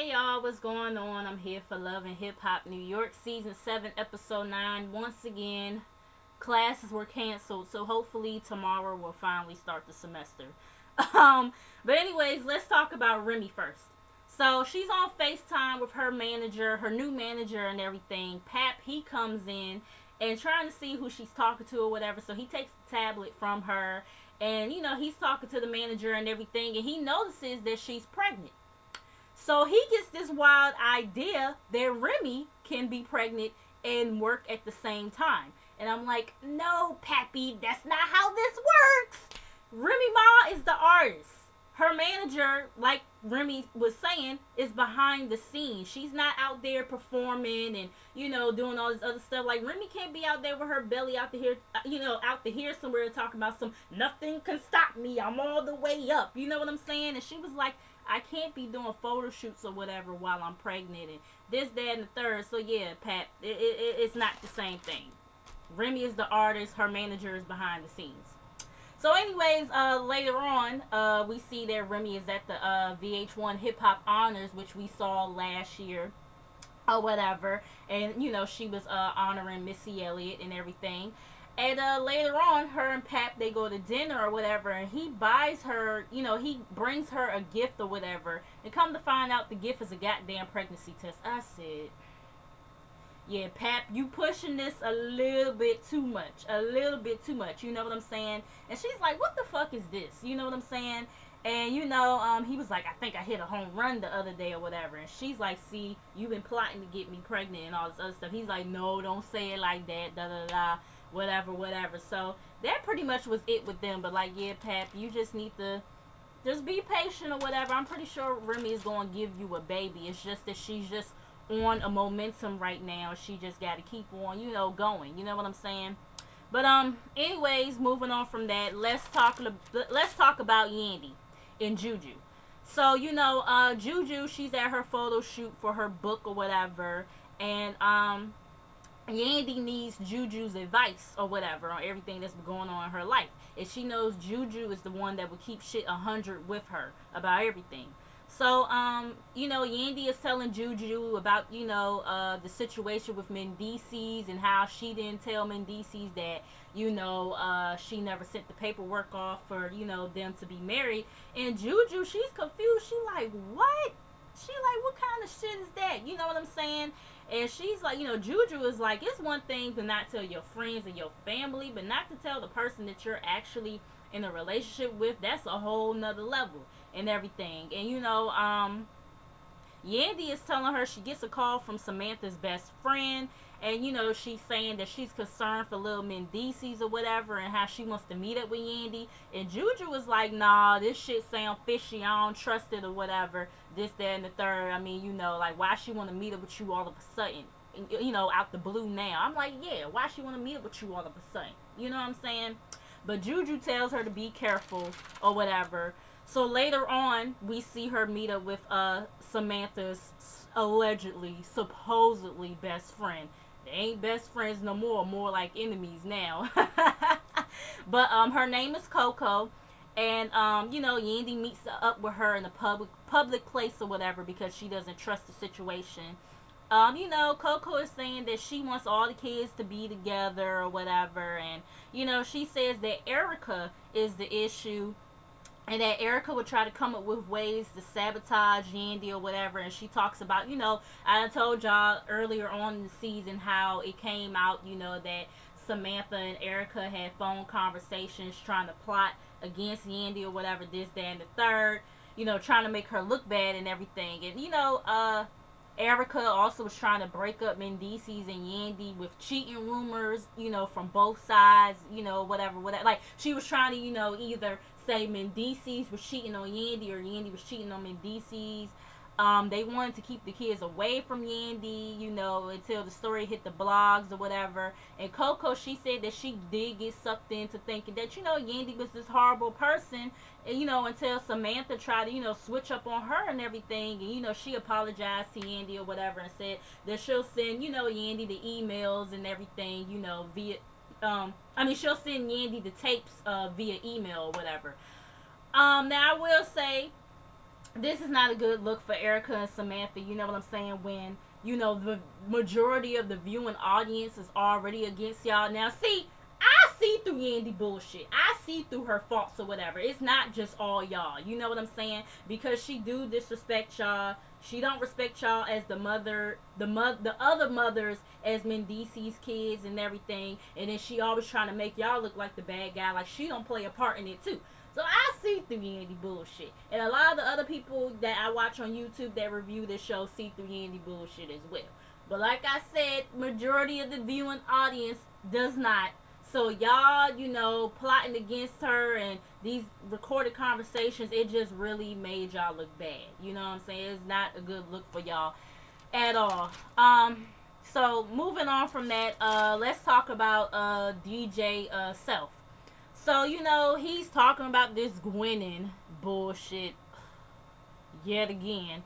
Hey y'all, what's going on? I'm here for Love and Hip Hop New York, Season 7, Episode 9. Once again, classes were canceled, so hopefully tomorrow we'll finally start the semester. But anyways, let's talk about Remy first. So she's on FaceTime with her manager, her new manager and everything. Pap, he comes in and trying to see who she's talking to or whatever, so he takes the tablet from her and, he's talking to the manager and everything, and he notices that she's pregnant. So he gets this wild idea that Remy can be pregnant and work at the same time. And I'm like, no, Pappy, that's not how this works. Remy Ma is the artist. Her manager, like Remy was saying, is behind the scenes. She's not out there performing and, doing all this other stuff. Like, Remy can't be out there with her belly out to here, out to here somewhere talking about some, nothing can stop me, I'm all the way up. You know what I'm saying? And she was like, I can't be doing photo shoots or whatever while I'm pregnant and this, that, and the third. So, yeah, Pat, it's not the same thing. Remy is the artist. Her manager is behind the scenes. So, anyways, later on, we see that Remy is at the VH1 Hip Hop Honors, which we saw last year or whatever. And, she was honoring Missy Elliott and everything. And later on, her and Pap, they go to dinner or whatever, and he buys her, he brings her a gift or whatever. And come to find out, the gift is a goddamn pregnancy test. I said, yeah, Pap, you pushing this a little bit too much. A little bit too much, you know what I'm saying? And she's like, what the fuck is this? You know what I'm saying? And, he was like, I think I hit a home run the other day or whatever. And she's like, see, you've been plotting to get me pregnant and all this other stuff. He's like, no, don't say it like that, da-da-da. Whatever. So that pretty much was it with them. But like, yeah, Pap, you just need to just be patient or whatever. I'm pretty sure Remy is going to give you a baby. It's just that she's just on a momentum right now. She just got to keep on, going. You know what I'm saying? But anyways, moving on from that, let's talk about Yandy and Juju. So Juju, she's at her photo shoot for her book or whatever, and Yandy needs Juju's advice or whatever on everything that's been going on in her life. And she knows Juju is the one that will keep shit 100 with her about everything. So, Yandy is telling Juju about, the situation with Mendices and how she didn't tell Mendices that, she never sent the paperwork off for, them to be married. And Juju, she's confused. She like, what? She like, what kind of shit is that? You know what I'm saying? And she's like, Juju is like, it's one thing to not tell your friends and your family, but not to tell the person that you're actually in a relationship with. That's a whole nother level and everything. And, Yandy is telling her she gets a call from Samantha's best friend. And, she's saying that she's concerned for little Mendices or whatever and how she wants to meet up with Yandy. And Juju was like, nah, this shit sound fishy. I don't trust it or whatever. This, that, and the third. I mean, like, why she want to meet up with you all of a sudden? Out the blue now. I'm like, yeah, why she want to meet up with you all of a sudden? You know what I'm saying? But Juju tells her to be careful or whatever. So later on, we see her meet up with Samantha's allegedly, supposedly best friend. They ain't best friends no more like enemies now. But her name is Coco. And, Yandy meets up with her in a public place or whatever because she doesn't trust the situation. Coco is saying that she wants all the kids to be together or whatever. And, she says that Erica is the issue. And that Erica would try to come up with ways to sabotage Yandy or whatever. And she talks about, I told y'all earlier on in the season how it came out, that Samantha and Erica had phone conversations trying to plot against Yandy or whatever, this, that, and the third. Trying to make her look bad and everything. And, Erica also was trying to break up Mendices and Yandy with cheating rumors, from both sides, whatever. Like, she was trying to, either say Mendices was cheating on Yandy or Yandy was cheating on Mendices. They wanted to keep the kids away from Yandy, until the story hit the blogs or whatever. And Coco, she said that she did get sucked into thinking that, Yandy was this horrible person, and, until Samantha tried to, switch up on her and everything. And, she apologized to Yandy or whatever and said that she'll send, Yandy the emails and everything, via, she'll send Yandy the tapes via email or whatever. Now, I will say, this is not a good look for Erica and Samantha. You know what I'm saying? When, you know, the majority of the viewing audience is already against y'all. Now, see, I see through Yandy bullshit. I see through her faults or whatever. It's not just all y'all. You know what I'm saying? Because she do disrespect y'all. She don't respect y'all as the mother, the other mothers as Mendici's kids and everything. And then she always trying to make y'all look like the bad guy. Like she don't play a part in it too. So I see through Yandy bullshit. And a lot of the other people that I watch on YouTube that review this show see through Yandy bullshit as well. But like I said, majority of the viewing audience does not. So y'all, you know, plotting against her and these recorded conversations, it just really made y'all look bad. You know what I'm saying? It's not a good look for y'all at all. So moving on from that, let's talk about DJ Self. So, you know, he's talking about this Gwennin bullshit yet again.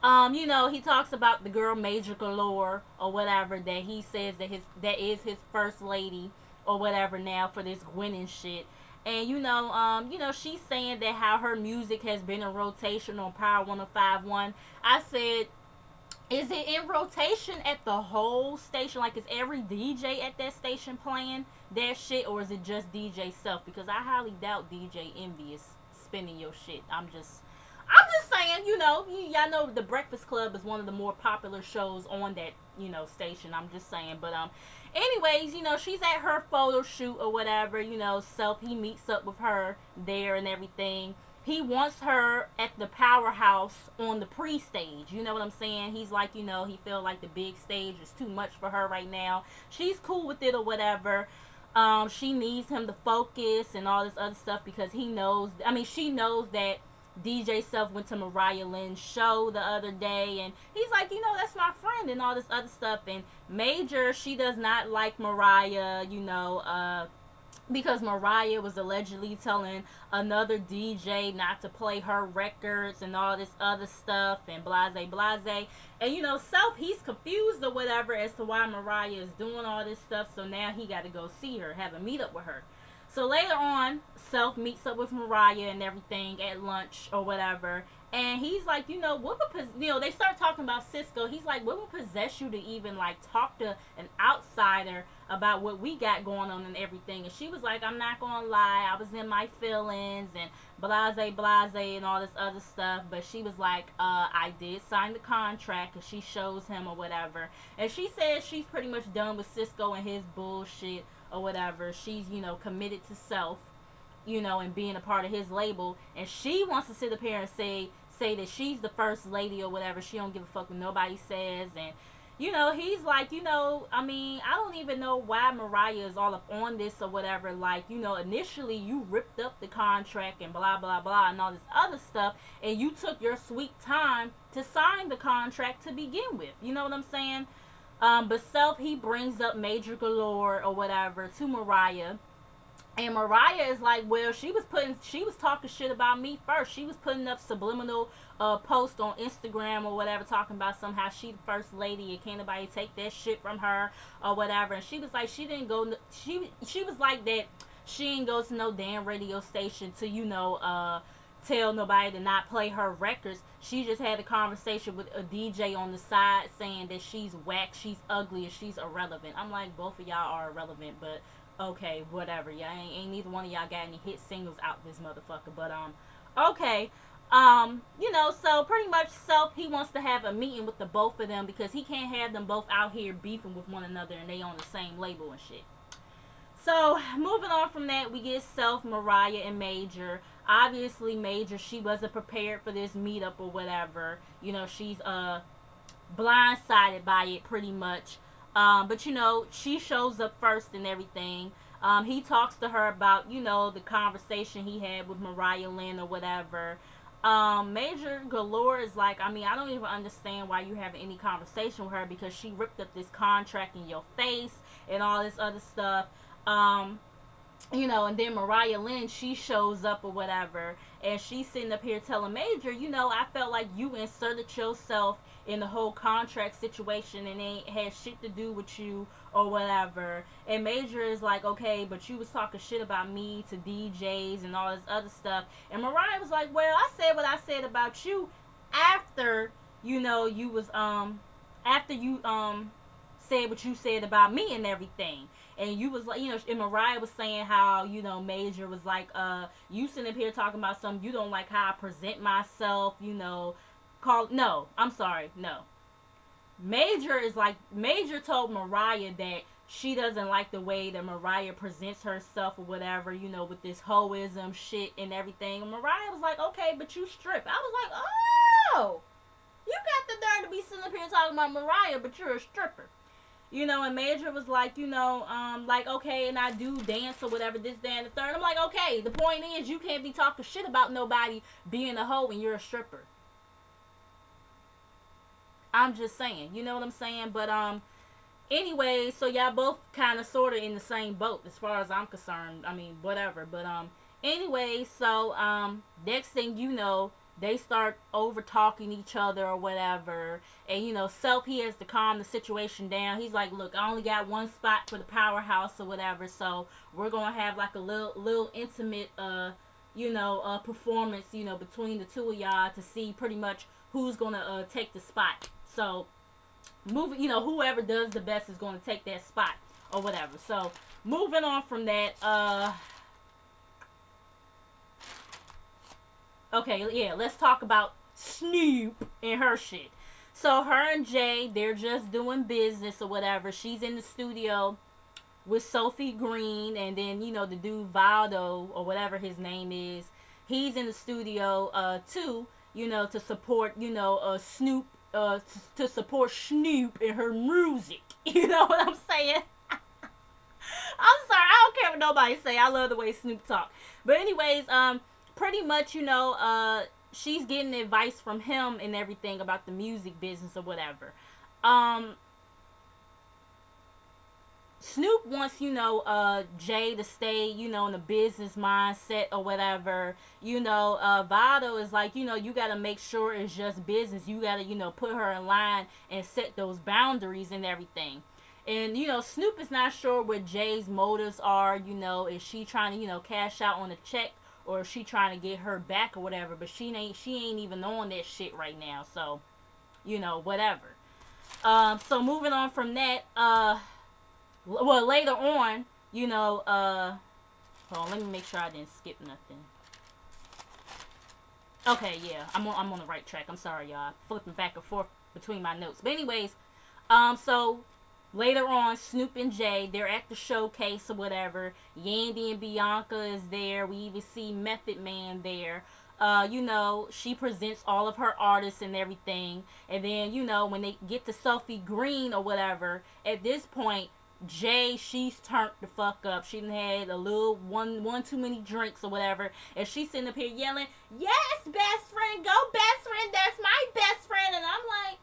You know, he talks about the girl Major Galore or whatever that he says that is his first lady or whatever now for this Gwennin shit. And you know, she's saying that how her music has been in rotation on Power 105.1. I said, is it in rotation at the whole station? Like, is every DJ at that station playing that shit, or is it just DJ Self? Because I highly doubt DJ Envy is spinning your shit. I'm just saying, you know, y'all know the Breakfast Club is one of the more popular shows on that, you know, station. I'm just saying, but anyways, you know, she's at her photo shoot or whatever. You know, Self, he meets up with her there and everything. He wants her at the Powerhouse on the pre-stage. You know what I'm saying? He's like, you know, he feel like the big stage is too much for her right now. She's cool with it or whatever. She needs him to focus and all this other stuff because he knows, I mean, she knows that DJ Self went to Mariah Lynn's show the other day, and he's like, you know, that's my friend and all this other stuff. And Major, she does not like Mariah, you know, because Mariah was allegedly telling another DJ not to play her records and all this other stuff and blase. And, you know, Self, he's confused or whatever as to why Mariah is doing all this stuff. So now he got to go see her, have a meet up with her. So later on, Self meets up with Mariah and everything at lunch or whatever. And he's like, you know, what would, you know, they start talking about Cisco. He's like, what would possess you to even, like, talk to an outsider about what we got going on and everything? And she was like, I'm not going to lie. I was in my feelings and blase and all this other stuff. But she was like, I did sign the contract, and she shows him or whatever. And she says she's pretty much done with Cisco and his bullshit or whatever. She's, you know, committed to Self, you know, and being a part of his label. And she wants to sit up here and say that she's the first lady or whatever. She don't give a fuck what nobody says. And, you know, he's like, you know, I mean, I don't even know why Mariah is all up on this or whatever. Like, you know, initially you ripped up the contract and blah, blah, blah, and all this other stuff. And you took your sweet time to sign the contract to begin with. You know what I'm saying? But Self, he brings up Major Galore or whatever to Mariah. And Mariah is like, well, she was talking shit about me first. She was putting up subliminal posts on Instagram or whatever, talking about somehow she the first lady and can't nobody take that shit from her or whatever. And she was like, she was like that she didn't go to no damn radio station to, you know, tell nobody to not play her records. She just had a conversation with a DJ on the side saying that she's whack, she's ugly, and she's irrelevant. I'm like, both of y'all are irrelevant, but okay, whatever. Y'all ain't neither one of y'all got any hit singles out this motherfucker. But okay. You know, so pretty much Self, he wants to have a meeting with the both of them because he can't have them both out here beefing with one another and they on the same label and shit. So moving on from that, we get Self, Mariah, and Major. Obviously, Major, she wasn't prepared for this meetup or whatever. You know, she's blindsided by it pretty much. But, you know, she shows up first and everything. He talks to her about, you know, the conversation he had with Mariah Lynn or whatever. Major Galore is like, I mean, I don't even understand why you having any conversation with her because she ripped up this contract in your face and all this other stuff. You know, and then Mariah Lynn, she shows up or whatever. And she's sitting up here telling Major, I felt like you inserted yourself in the whole contract situation and it had shit to do with you or whatever. And Major is like, okay, but you was talking shit about me to DJs and all this other stuff. And Mariah was like, well, I said what I said about you after, you was, after you, said what you said about me and everything. And you was like, and Mariah was saying how, Major was like, you sitting up here talking about something, you don't like how I present myself, no, I'm sorry, no. Major told Mariah that she doesn't like the way that Mariah presents herself or whatever, with this hoism shit and everything. And Mariah was like, okay, but you strip. I was like, oh, you got the nerve to be sitting up here talking about Mariah, but you're a stripper. And Major was like, like, okay, and I do dance or whatever, this, that, and the third. I'm like, okay, the point is you can't be talking shit about nobody being a hoe when you're a stripper. I'm just saying, you know what I'm saying? But, anyway, so y'all both kind of sort of in the same boat as far as I'm concerned. I mean, whatever. But, anyway, so, next thing you know, they start over talking each other or whatever. And, Self, he has to calm the situation down. He's like, look, I only got one spot for the powerhouse or whatever. So we're going to have like a little intimate, performance, between the two of y'all to see pretty much who's going to take the spot. So whoever does the best is going to take that spot or whatever. So moving on from that, okay, yeah, let's talk about Snoop and her shit. So her and Jay, they're just doing business or whatever. She's in the studio with Sophie Green, and then, the dude Valdo, or whatever his name is, he's in the studio, too, to support, Snoop, to support Snoop in her music. You know what I'm saying? I'm sorry, I don't care what nobody say. I love the way Snoop talk. But anyways, pretty much, she's getting advice from him and everything about the music business or whatever. Snoop wants, Jay to stay, in the business mindset or whatever. Vado is like, you got to make sure it's just business. You got to, put her in line and set those boundaries and everything. And, Snoop is not sure what Jay's motives are. Is she trying to, cash out on a check, or is she trying to get her back or whatever? But she ain't even on that shit right now. So, whatever. So moving on from that, well, later on, hold on, let me make sure I didn't skip nothing. Okay, yeah, I'm on the right track. I'm sorry, y'all. Flipping back and forth between my notes. But anyways, so later on, Snoop and Jay, they're at the showcase or whatever. Yandy and Bianca is there. We even see Method Man there. She presents all of her artists and everything. And then, when they get to Sophie Green or whatever, at this point, Jay, she's turned the fuck up. She done had a little one too many drinks or whatever, and she's sitting up here yelling, "Yes, best friend, go best friend, that's my best friend." And I'm like,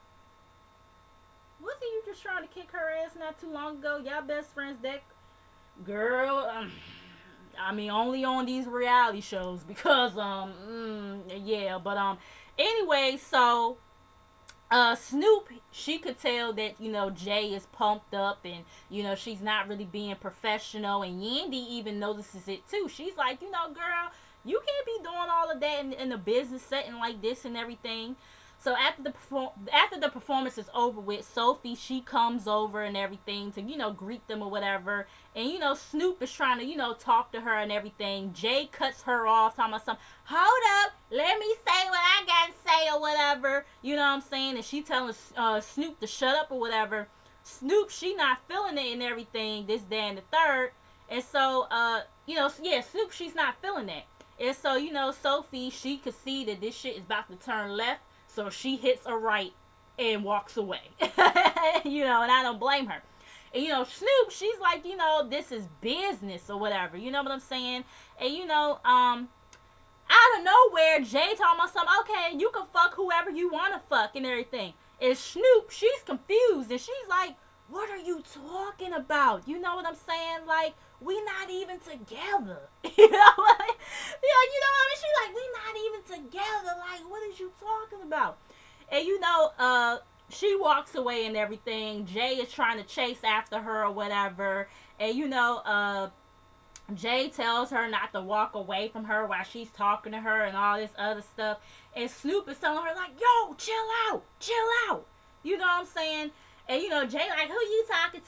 wasn't you just trying to kick her ass not too long ago? Y'all best friends, that girl. I mean, only on these reality shows because yeah. But anyway, so Snoop, she could tell that, Jay is pumped up and, she's not really being professional. And Yandy even notices it too. She's like, girl, you can't be doing all of that in a business setting like this and everything. So after the performance is over with, Sophie, she comes over and everything to, greet them or whatever. And, Snoop is trying to, talk to her and everything. Jay cuts her off, talking about something. Hold up, let me say what I got to say or whatever. You know what I'm saying? And she telling Snoop to shut up or whatever. Snoop, she not feeling it and everything, this, that, and the third. And so, Snoop, she's not feeling that. And so, Sophie, she could see that this shit is about to turn left. So she hits a right and walks away. And I don't blame her. And, Snoop, she's like, this is business or whatever. You know what I'm saying? And, out of nowhere, Jay talking about something, okay, you can fuck whoever you want to fuck and everything. And Snoop, she's confused. And she's like, what are you talking about? You know what I'm saying? Like, we not even together. You know what? You know what I mean? She like, we not even together. Like, what is you talking about? And she walks away and everything. Jay is trying to chase after her or whatever. And Jay tells her not to walk away from her while she's talking to her and all this other stuff. And Snoop is telling her like, yo, chill out. You know what I'm saying? And Jay like, who you talking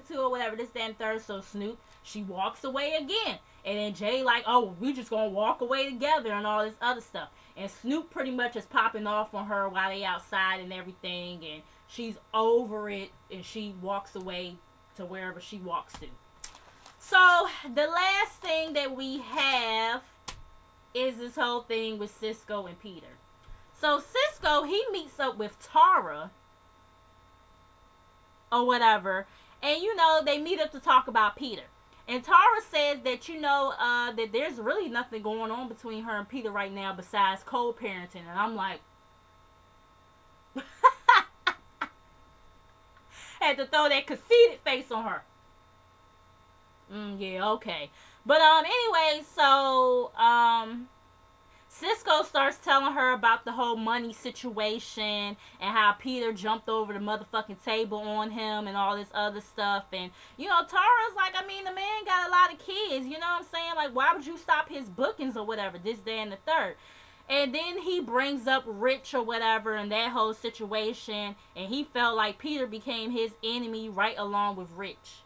to? Or whatever, this, that, and third. So Snoop, she walks away again. And then Jay like, oh, we just gonna walk away together and all this other stuff. And Snoop pretty much is popping off on her while they outside and everything. And she's over it. And she walks away to wherever she walks to. So the last thing that we have is this whole thing with Cisco and Peter. So Cisco, he meets up with Tara or whatever. And they meet up to talk about Peter. And Tara says that, that there's really nothing going on between her and Peter right now besides co-parenting. And I'm like, had to throw that conceited face on her. Yeah, okay. But, anyway, so, Cisco starts telling her about the whole money situation and how Peter jumped over the motherfucking table on him and all this other stuff. And, Tara's like, I mean, the man got a lot of kids, you know what I'm saying? Like, why would you stop his bookings or whatever, this, that, and the third? And then he brings up Rich or whatever and that whole situation. And he felt like Peter became his enemy right along with Rich.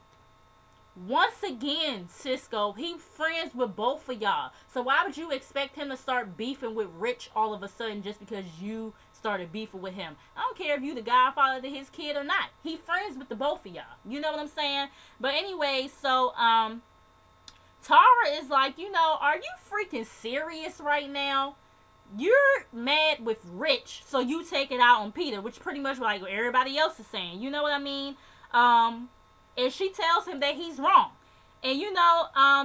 Once again, Cisco, he friends with both of y'all. So why would you expect him to start beefing with Rich all of a sudden just because you started beefing with him? I don't care if you the godfather to his kid or not. He friends with the both of y'all. You know what I'm saying? But anyway, so Tara is like, are you freaking serious right now? You're mad with Rich, so you take it out on Peter, which pretty much like what everybody else is saying. You know what I mean? And she tells him that he's wrong. And,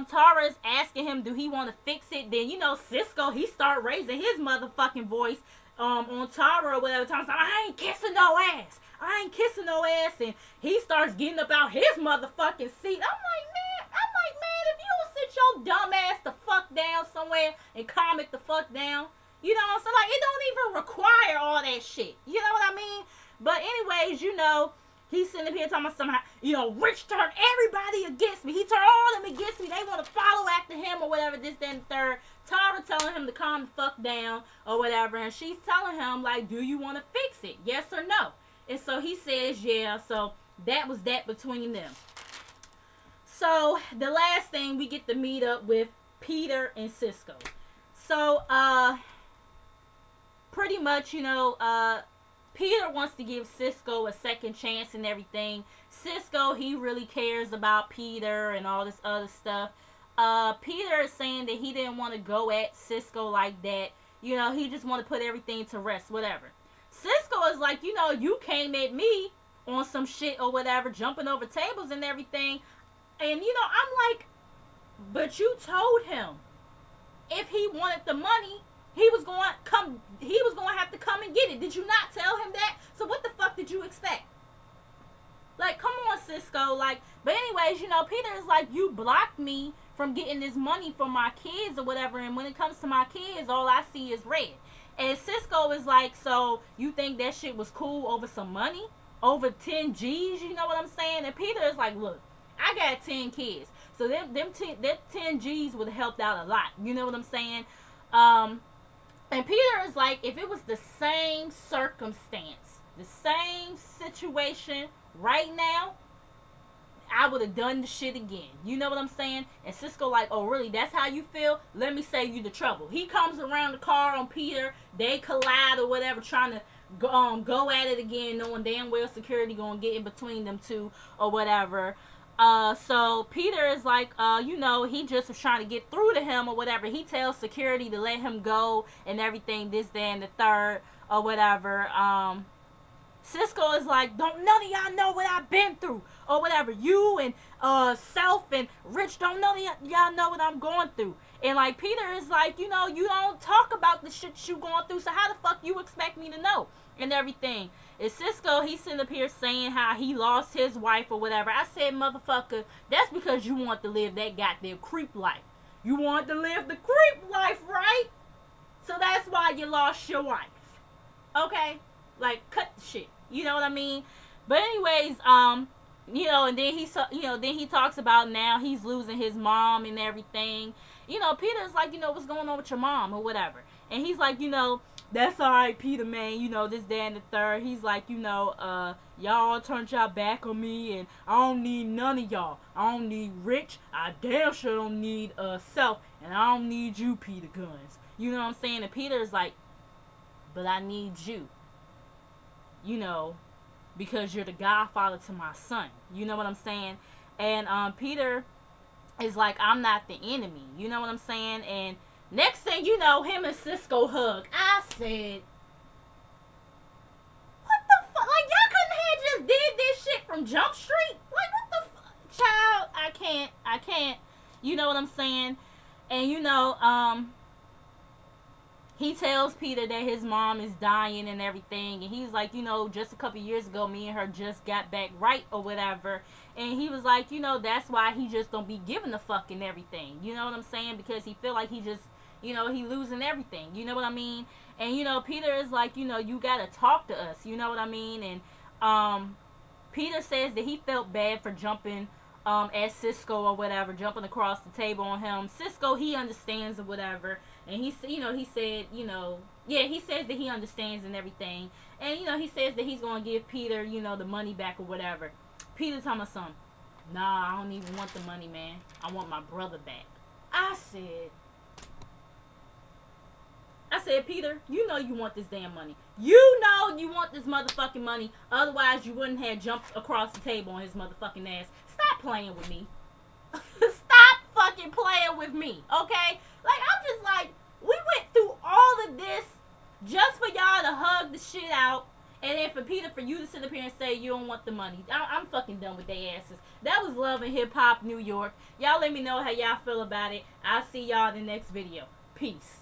Tara is asking him, do he want to fix it? Then, Cisco, he start raising his motherfucking voice on Tara or whatever. Time, I ain't kissing no ass. And he starts getting up out his motherfucking seat. I'm like, man, if you don't sit your dumb ass the fuck down somewhere and calm it the fuck down, you know what I'm saying? Like, it don't even require all that shit. You know what I mean? But anyways, he's sitting up here talking about somehow, Rich turned everybody against me. He turned all them against me. They want to follow after him or whatever, this, that, and the third. Tara telling him to calm the fuck down or whatever. And she's telling him, like, do you want to fix it? Yes or no? And so he says, yeah. So that was that between them. So the last thing, we get to meet up with Peter and Cisco. So, pretty much, Peter wants to give Cisco a second chance and everything. Cisco, he really cares about Peter and all this other stuff. Peter is saying that he didn't want to go at Cisco like that. He just want to put everything to rest, whatever. Cisco is like, you came at me on some shit or whatever, jumping over tables and everything. And, I'm like, but you told him if he wanted the money, he was going to have to come and get it. Did you not tell him that? So what the fuck did you expect? Like, come on, Cisco. Like, but anyways, Peter is like, you blocked me from getting this money for my kids or whatever. And when it comes to my kids, all I see is red. And Cisco is like, so you think that shit was cool over some money? Over 10 G's, you know what I'm saying? And Peter is like, look, I got 10 kids. So them 10 G's would have helped out a lot. You know what I'm saying? And Peter is like, if it was the same circumstance, the same situation right now, I would have done the shit again. You know what I'm saying? And Cisco like, oh, really? That's how you feel? Let me save you the trouble. He comes around the car on Peter. They collide or whatever, trying to go at it again, knowing damn well security going to get in between them two or whatever. So Peter is like, he just was trying to get through to him or whatever. He tells security to let him go and everything, this, that, and the third or whatever. Cisco is like, don't none of y'all know what I've been through or whatever. You and Self and Rich, don't none of y'all know what I'm going through. And like Peter is like, you know, you don't talk about the shit you going through, so how the fuck you expect me to know? And everything. And Cisco, he's sitting up here saying how he lost his wife or whatever. I said, motherfucker, that's because you want to live that goddamn creep life. You want to live the creep life, right? So that's why you lost your wife. Okay? Like, cut the shit. You know what I mean? But anyways, you know, and then then he talks about now he's losing his mom and everything. You know, Peter's like, you know, what's going on with your mom or whatever. And he's like, you know, that's alright, Peter, man, you know, this, that, and the third. He's like, you know, y'all turned y'all back on me, and I don't need none of y'all. I don't need Rich. I damn sure don't need, Self, and I don't need you, Peter Guns. You know what I'm saying? And Peter's like, but I need you. You know, because you're the godfather to my son. You know what I'm saying? And, Peter is like, I'm not the enemy. You know what I'm saying? And next thing you know, him and Cisco hug. I said, what the fuck? Like, y'all couldn't have just did this shit from Jump Street? Like, what the fuck? Child, I can't. You know what I'm saying? And, you know, he tells Peter that his mom is dying and everything. And he's like, you know, just a couple years ago, me and her just got back right or whatever. And he was like, you know, that's why he just don't be giving a fuck and everything. You know what I'm saying? Because he feel like he just, you know, he losing everything. You know what I mean? And, you know, Peter is like, you know, you got to talk to us. You know what I mean? And Peter says that he felt bad for jumping at Cisco or whatever, jumping across the table on him. Cisco, he understands or whatever. And he, you know, he said, you know, yeah, he says that he understands and everything. And, you know, he says that he's going to give Peter, you know, the money back or whatever. Peter told my son, nah, I don't even want the money, man. I want my brother back. I said, Peter, you know you want this damn money. You know you want this motherfucking money. Otherwise, you wouldn't have jumped across the table on his motherfucking ass. Stop playing with me. Stop fucking playing with me, okay? Like, I'm just like, we went through all of this just for y'all to hug the shit out. And then for Peter, for you to sit up here and say you don't want the money. I'm fucking done with their asses. That was Love and Hip Hop New York. Y'all let me know how y'all feel about it. I'll see y'all in the next video. Peace.